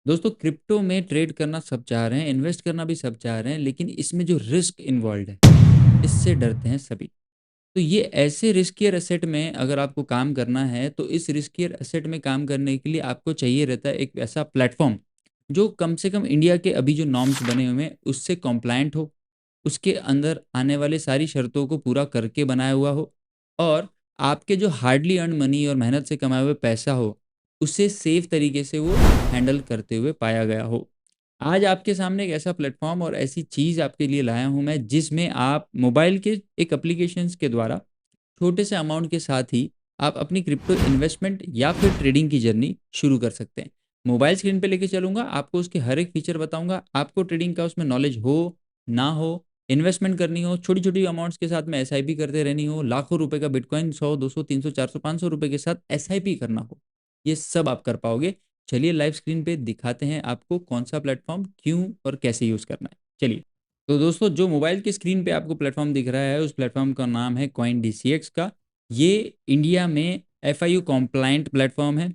दोस्तों क्रिप्टो में ट्रेड करना सब चाह रहे हैं, इन्वेस्ट करना भी सब चाह रहे हैं, लेकिन इसमें जो रिस्क इन्वॉल्व है इससे डरते हैं सभी। तो ये ऐसे रिस्कियर एसेट में अगर आपको काम करना है तो इस रिस्कियर एसेट में काम करने के लिए आपको चाहिए रहता है एक ऐसा प्लेटफॉर्म जो कम से कम इंडिया के अभी जो नॉर्म्स बने हुए हैं उससे कॉम्प्लायंट हो, उसके अंदर आने वाले सारी शर्तों को पूरा करके बनाया हुआ हो, और आपके जो हार्डली अर्न मनी और मेहनत से कमाए हुए पैसा हो उसे सेफ तरीके से वो हैंडल करते हुए पाया गया हो। आज आपके सामने एक ऐसा प्लेटफॉर्म और ऐसी चीज़ आपके लिए लाया हूं मैं, जिसमें आप मोबाइल के एक एप्लीकेशंस के द्वारा छोटे से अमाउंट के साथ ही आप अपनी क्रिप्टो इन्वेस्टमेंट या फिर ट्रेडिंग की जर्नी शुरू कर सकते हैं। मोबाइल स्क्रीन पे लेके चलूंगा, आपको उसके हर एक फीचर बताऊंगा। आपको ट्रेडिंग का उसमें नॉलेज हो ना हो, इन्वेस्टमेंट करनी हो, छोटी छोटी अमाउंट्स के साथ में एसआईपी करते रहनी हो, लाखों रुपए का बिटकॉइन 100 200 300 400 500 रुपए के साथ एसआईपी करना हो, ये सब आप कर पाओगे। चलिए लाइव स्क्रीन पे दिखाते हैं आपको कौन सा प्लेटफॉर्म क्यों और कैसे यूज़ करना है। चलिए। तो दोस्तों जो मोबाइल की स्क्रीन पे आपको प्लेटफॉर्म दिख रहा है उस प्लेटफॉर्म का नाम है कॉइन डीसीएक्स का। ये इंडिया में एफआईयू कॉम्प्लाइंट प्लेटफॉर्म है।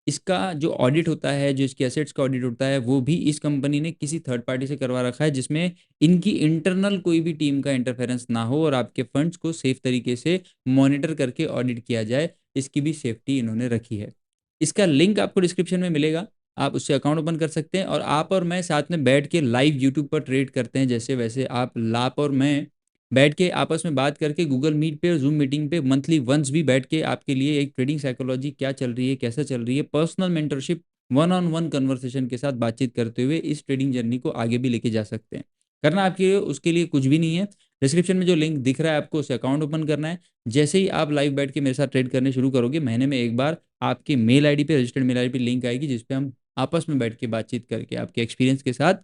इसका जो ऑडिट होता है, जो इसके एसेट्स का ऑडिट होता है, वो भी इस कंपनी ने किसी थर्ड पार्टी से करवा रखा है, जिसमें इनकी इंटरनल कोई भी टीम का इंटरफेरेंस ना हो और आपके फंड्स को सेफ तरीके से मॉनिटर करके ऑडिट किया जाए। इसकी भी सेफ्टी इन्होंने रखी है। इसका लिंक आपको डिस्क्रिप्शन में मिलेगा, आप उससे अकाउंट ओपन कर सकते हैं और आप और मैं साथ में बैठ के लाइव यूट्यूब पर ट्रेड करते हैं। जैसे वैसे आप और मैं बैठ के आपस में बात करके गूगल मीट पे और जूम मीटिंग पे मंथली वंस भी बैठ के आपके लिए एक ट्रेडिंग साइकोलॉजी क्या चल रही है, कैसा चल रही है, personal mentorship, one on one conversation के साथ बातचीत करते हुए इस ट्रेडिंग जर्नी को आगे भी लेके जा सकते हैं। करना आपके उसके लिए कुछ भी नहीं है। डिस्क्रिप्शन में जो लिंक दिख रहा है आपको उसे अकाउंट ओपन करना है। जैसे ही आप लाइव बैठ के मेरे साथ ट्रेड करने शुरू करोगे, महीने में एक बार आपकी मेल आईडी पे, रजिस्टर्ड मेल आईडी पे लिंक आएगी, जिस पे हम आपस में बैठ के बातचीत करके आपके एक्सपीरियंस के साथ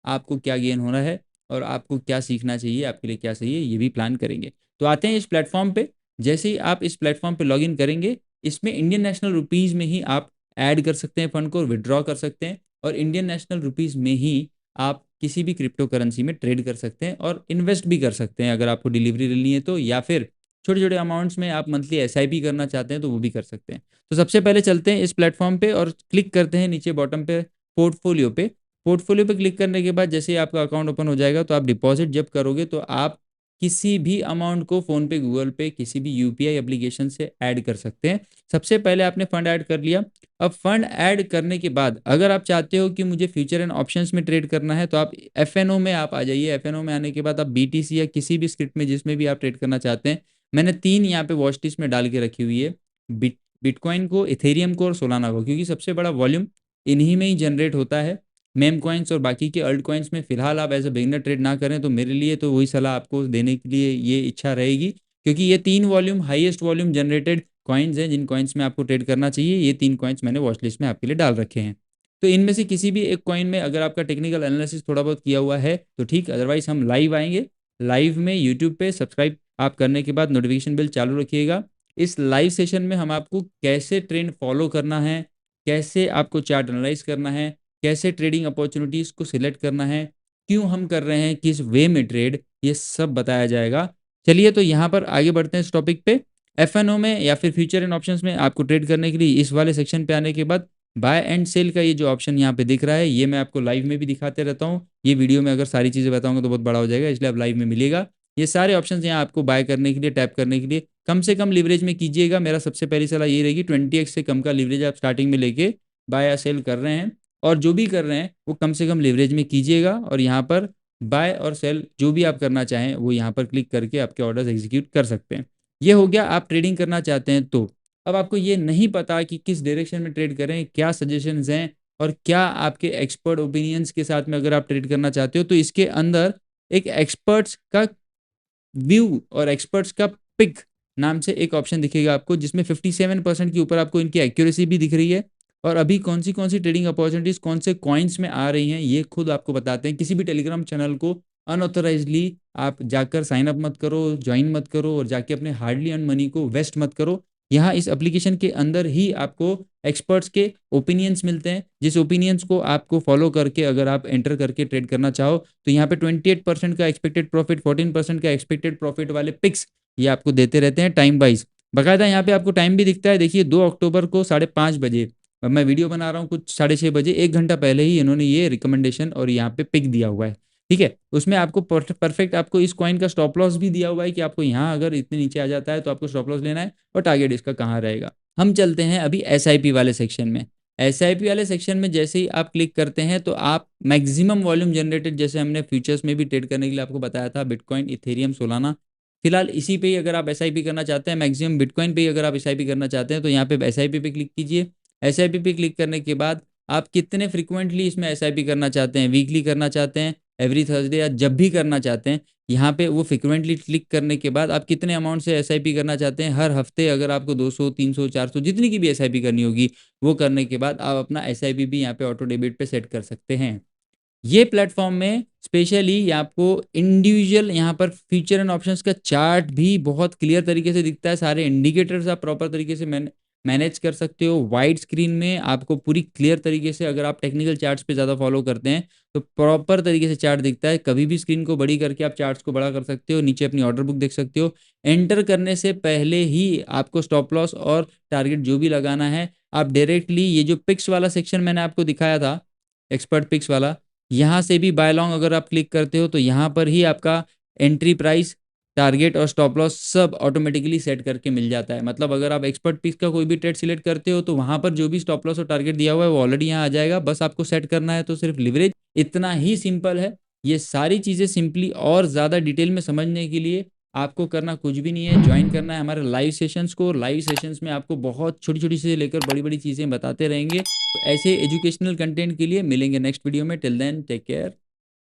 आपको क्या गेन हो रहा है और आपको क्या सीखना चाहिए, आपके लिए क्या सही है, ये भी प्लान करेंगे। तो आते हैं इस प्लेटफॉर्म पे। जैसे ही आप इस प्लेटफॉर्म पे लॉगिन करेंगे, इसमें इंडियन नेशनल रुपीज़ में ही आप ऐड कर सकते हैं फंड को, विड्रॉ कर सकते हैं, और इंडियन नेशनल रुपीज़ में ही आप किसी भी क्रिप्टो करेंसी में ट्रेड कर सकते हैं और इन्वेस्ट भी कर सकते हैं अगर आपको डिलीवरी लेनी है तो, या फिर छोटे छोटे अमाउंट्स में आप मंथली एसआईपी करना चाहते हैं तो वो भी कर सकते हैं। तो सबसे पहले चलते हैं इस प्लेटफॉर्म पे और क्लिक करते हैं नीचे बॉटम पे पोर्टफोलियो पे। पोर्टफोलियो पे क्लिक करने के बाद जैसे ही आपका अकाउंट ओपन हो जाएगा तो आप डिपॉजिट जब करोगे तो आप किसी भी अमाउंट को फ़ोन पे, गूगल पे, किसी भी यूपीआई एप्लीकेशन से ऐड कर सकते हैं। सबसे पहले आपने फंड ऐड कर लिया। अब फंड ऐड करने के बाद अगर आप चाहते हो कि मुझे फ्यूचर एंड ऑप्शंस में ट्रेड करना है तो आप एफएनओ में आप आ जाइए। एफएनओ में आने के बाद आप बीटीसी या किसी भी स्क्रिप्ट में जिसमें भी आप ट्रेड करना चाहते हैं, मैंने 3 यहाँ पे वॉच लिस्ट में डाल के रखी हुई है। बिटकॉइन को, इथेरियम को और सोलाना को, क्योंकि सबसे बड़ा वॉल्यूम इन्हीं में ही जनरेट होता है। मेम कॉइन्स और बाकी के अल्ट कॉइन्स में फिलहाल आप एज ए बिगनर ट्रेड ना करें, तो मेरे लिए तो वही सलाह आपको देने के लिए ये इच्छा रहेगी, क्योंकि ये 3 volume highest volume generated coins हैं जिन कॉइन्स में आपको ट्रेड करना चाहिए। ये 3 कॉइन्स मैंने वॉच लिस्ट में आपके लिए डाल रखे हैं। तो इनमें से किसी भी एक कॉइन में अगर आपका टेक्निकल एनालिसिस थोड़ा बहुत किया हुआ है तो ठीक, अदरवाइज हम लाइव आएंगे। लाइव में यूट्यूब पे सब्सक्राइब आप करने के बाद नोटिफिकेशन बिल चालू रखिएगा। इस लाइव सेशन में हम आपको कैसे ट्रेंड फॉलो करना है, कैसे आपको चार्ट एनालाइज करना है, कैसे ट्रेडिंग अपॉर्चुनिटीज को सिलेक्ट करना है, क्यों हम कर रहे हैं, किस वे में ट्रेड, ये सब बताया जाएगा। चलिए तो यहाँ पर आगे बढ़ते हैं इस टॉपिक पे। एफएनओ में या फिर फ्यूचर एंड ऑप्शंस में आपको ट्रेड करने के लिए इस वाले सेक्शन पे आने के बाद बाय एंड सेल का ये जो ऑप्शन यहाँ पे दिख रहा है, ये मैं आपको लाइव में भी दिखाते रहता हूँ। ये वीडियो में अगर सारी चीज़ें बताऊंगा तो बहुत बड़ा हो जाएगा, इसलिए आप लाइव में मिलेगा। ये सारे ऑप्शंस यहाँ आपको बाय करने के लिए, टैप करने के लिए कम से कम लीवरेज में कीजिएगा। मेरा सबसे पहली सलाह ये रहेगी, 20x से कम का लीवरेज आप स्टार्टिंग में लेके बाय या सेल कर रहे हैं, और जो भी कर रहे हैं वो कम से कम लीवरेज में कीजिएगा। और यहाँ पर बाय और सेल जो भी आप करना चाहें वो यहाँ पर क्लिक करके आपके ऑर्डर्स एग्जीक्यूट कर सकते हैं। ये हो गया आप ट्रेडिंग करना चाहते हैं तो। अब आपको ये नहीं पता कि किस डायरेक्शन में ट्रेड करें, क्या सजेशंस हैं और क्या आपके एक्सपर्ट ओपिनियंस के साथ में अगर आप ट्रेड करना चाहते हो, तो इसके अंदर एक एक्सपर्ट्स का व्यू और एक्सपर्ट्स का पिक नाम से एक ऑप्शन दिखेगा आपको, जिसमें 57% के ऊपर आपको इनकी एक्यूरेसी भी दिख रही है। और अभी कौन सी ट्रेडिंग अपॉर्चुनिटीज कौन से कॉइन्स में आ रही हैं ये खुद आपको बताते हैं। किसी भी टेलीग्राम चैनल को अनऑथराइजली आप जाकर साइन अप मत करो, ज्वाइन मत करो और जाके अपने हार्डली अर्न मनी को वेस्ट मत करो। यहाँ इस एप्लीकेशन के अंदर ही आपको एक्सपर्ट्स के ओपिनियंस मिलते हैं, जिस ओपिनियंस को आपको फॉलो करके अगर आप एंटर करके ट्रेड करना चाहो तो यहाँ पे 28% का एक्सपेक्टेड प्रॉफिट, 14% का एक्सपेक्टेड प्रॉफिट वाले पिक्स ये आपको देते रहते हैं टाइम वाइज। बकायदा यहाँ पे आपको टाइम भी दिखता है, देखिए 2 अक्टूबर को 5:30 बजे अब मैं वीडियो बना रहा हूँ कुछ 6:30 बजे, 1 घंटा पहले ही इन्होंने ये रिकमेंडेशन और यहाँ पे पिक दिया हुआ है। ठीक है, उसमें आपको परफेक्ट आपको इस कॉइन का स्टॉप लॉस भी दिया हुआ है कि आपको यहाँ अगर इतने नीचे आ जाता है तो आपको स्टॉप लॉस लेना है और टारगेट इसका कहाँ रहेगा। हम चलते हैं अभी एसआईपी वाले सेक्शन में। एसआईपी वाले सेक्शन में जैसे ही आप क्लिक करते हैं तो आप मैक्सिमम वॉल्यूम जनरेटेड, जैसे हमने फ्यूचर्स में भी ट्रेड करने के लिए आपको बताया था, बिटकॉइन, इथेरियम, सोलाना, फिलहाल इसी पे ही अगर आप एसआईपी करना चाहते हैं, मैक्सिमम बिटकॉइन पे ही अगर आप एसआईपी करना चाहते हैं तो यहाँ पे एसआईपी पे क्लिक कीजिए। एसआईपी पे क्लिक करने के बाद आप कितने फ्रिक्वेंटली इसमें एसआईपी करना चाहते हैं, वीकली करना चाहते हैं, एवरी थर्सडे, या जब भी करना चाहते हैं, यहाँ पे वो फ्रिक्वेंटली क्लिक करने के बाद आप कितने अमाउंट से एसआईपी करना चाहते हैं, हर हफ्ते अगर आपको 200, 300, 400, जितनी की भी एसआईपी करनी होगी, वो करने के बाद आप अपना एसआईपी भी यहाँ पे ऑटो डेबिट पे सेट कर सकते हैं। ये प्लेटफॉर्म में स्पेशली आपको इंडिविजुअल यहाँ पर फीचर एंड ऑप्शंस का चार्ट भी बहुत क्लियर तरीके से दिखता है। सारे इंडिकेटर्स आप प्रॉपर तरीके से मैनेज कर सकते हो। वाइड स्क्रीन में आपको पूरी क्लियर तरीके से, अगर आप टेक्निकल चार्ट्स पे ज़्यादा फॉलो करते हैं तो प्रॉपर तरीके से चार्ट दिखता है। कभी भी स्क्रीन को बड़ी करके आप चार्ट्स को बड़ा कर सकते हो, नीचे अपनी ऑर्डर बुक देख सकते हो। एंटर करने से पहले ही आपको स्टॉप लॉस और टारगेट जो भी लगाना है, आप डायरेक्टली ये जो पिक्स वाला सेक्शन मैंने आपको दिखाया था, एक्सपर्ट पिक्स वाला, यहाँ से भी बाय लॉन्ग अगर आप क्लिक करते हो तो यहाँ पर ही आपका एंट्री प्राइस, टारगेट और स्टॉप लॉस सब ऑटोमेटिकली सेट करके मिल जाता है। मतलब अगर आप एक्सपर्ट पिक्स का कोई भी ट्रेड सिलेक्ट करते हो तो वहाँ पर जो भी स्टॉप लॉस और टारगेट दिया हुआ है वो ऑलरेडी यहाँ आ जाएगा, बस आपको सेट करना है। तो सिर्फ लिवरेज इतना ही सिंपल है। ये सारी चीज़ें सिंपली और ज़्यादा डिटेल में समझने के लिए आपको करना कुछ भी नहीं है, ज्वाइन करना है हमारे लाइव सेशंस को। लाइव सेशंस में आपको बहुत छोटी छोटी से लेकर बड़ी बड़ी चीज़ें बताते रहेंगे। तो ऐसे एजुकेशनल कंटेंट के लिए मिलेंगे नेक्स्ट वीडियो में। Till then take care,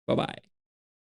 bye bye.